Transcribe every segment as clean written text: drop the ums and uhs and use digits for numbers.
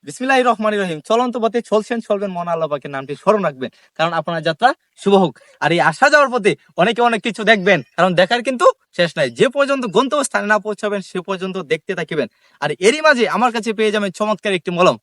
বিসমিল্লাহির রহমানির রহিম। চলন্ত পথে চলছেন, চলবেন, মন আল্লাহ পাকের নামটি স্মরণ রাখবেন, কারণ আপনার যাত্রা শুভ হোক। আর এই আসা যাওয়ার পথে অনেকে অনেক কিছু দেখবেন, কারণ দেখার কিন্তু শেষ নাই। যে পর্যন্ত গন্তব্যস্থানে না পৌঁছাবেন সে পর্যন্ত দেখতে থাকিবেন। আর এরই মাঝে আমার কাছে পেয়ে যাবেন চমৎকার একটি মলম।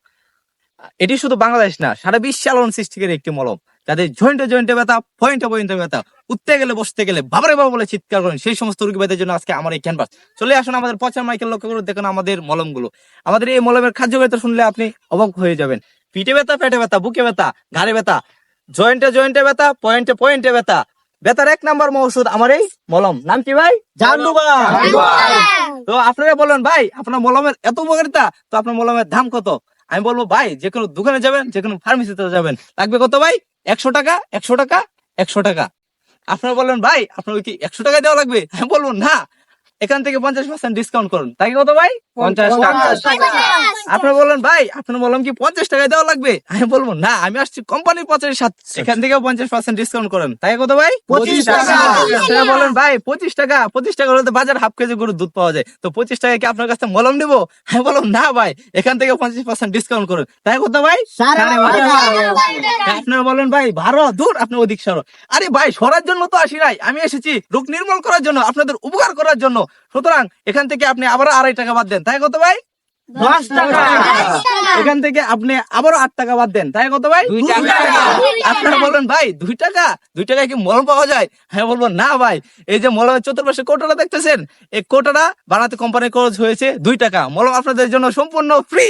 এটি শুধু বাংলাদেশ না, সারা বিশ্বে আলোড়ন সৃষ্টিকারী একটি মলম। যাদের জয়েন্টে জয়েন্টে ব্যথা, পয়েন্টে পয়েন্টে ব্যথা, উঠতে গেলে বসতে গেলে বাবারে বাবা বলে চিৎকার করেন, সেই সমস্ত রোগীদের জন্য আজকে আমার এই ক্যানভাস। চলে আসুন আমাদের পচার মাইকেল লক্ষ্য করে দেখুন আমাদের মলমগুলো। আমাদের এই মলমের কার্যকারিতা শুনলে আপনি অবাক হয়ে যাবেন। পিঠে ব্যথা, পেটে ব্যথা, বুকে ব্যথা, ঘাড়ে ব্যথা, জয়েন্টে জয়েন্টে ব্যথা, পয়েন্টে পয়েন্টে ব্যথা, ব্যথার 1 নম্বর ঔষধ আমার এই মলম। নাম কি ভাই? জান্ডুবা। তো আপনারা বলবেন ভাই আপনার মলমের এত উপকারিতা, তো আপনার মলমের দাম কত? আমি বলবো ভাই যে কোনো দোকানে যাবেন, যে কোনো ফার্মেসিতে যাবেন, লাগবে কত ভাই? 100 টাকা, 100 টাকা, 100 টাকা। আপনারা বলবেন ভাই আপনার কি 100 টাকা দেওয়া লাগবে? আমি বলবো না, এখান থেকে 50% ডিসকাউন্ট করুন। তাই কত ভাই? 50 টাকা। আপনারা বললেন ভাই আপনার বললাম কি 50 টাকায় দেওয়া লাগবে? আমি বলবো না, আমি আসছি কোম্পানির প্রচারের সাথে, এখান থেকে 50% ডিসকাউন্ট করেন। তাই কত ভাই? 25 টাকা। আপনারা বলেন ভাই 25 টাকা, 25 টাকা হলে তো বাজার হাফ কেজি গরুর দুধ পাওয়া যায়, তো 25 টাকায় কি আপনার কাছে মলম নিব? আমি বললাম না ভাই, এখান থেকে 50% ডিসকাউন্ট করুন। তাই কত ভাই? 12.5। আপনারা বলেন ভাই ভালো দূর, আপনি ওদিক সরো। আরে ভাই সরার জন্য তো আসি নাই, আমি এসেছি রোগ নির্মূল করার জন্য, আপনাদের উপকার করার জন্য। সুতরাং এখান থেকে আপনি আবার 2.5 টাকা বাদ দেন। তাই কত ভাই? 10 টাকা। এখান থেকে আপনি আবারও 8 টাকা বাদ দেন। তাই কত ভাই? 2 টাকা। আপনারা বলবেন ভাই 2 টাকা, 2 টাকায় কি মলম পাওয়া যায়? হ্যাঁ বলবো না ভাই, এই যে মলমের চতুর্পাশে কোটাটা দেখতেছেন, এই কোটাটা বানাতে কোম্পানির খরচ হয়েছে 2 টাকা। মলম আপনাদের জন্য সম্পূর্ণ ফ্রি।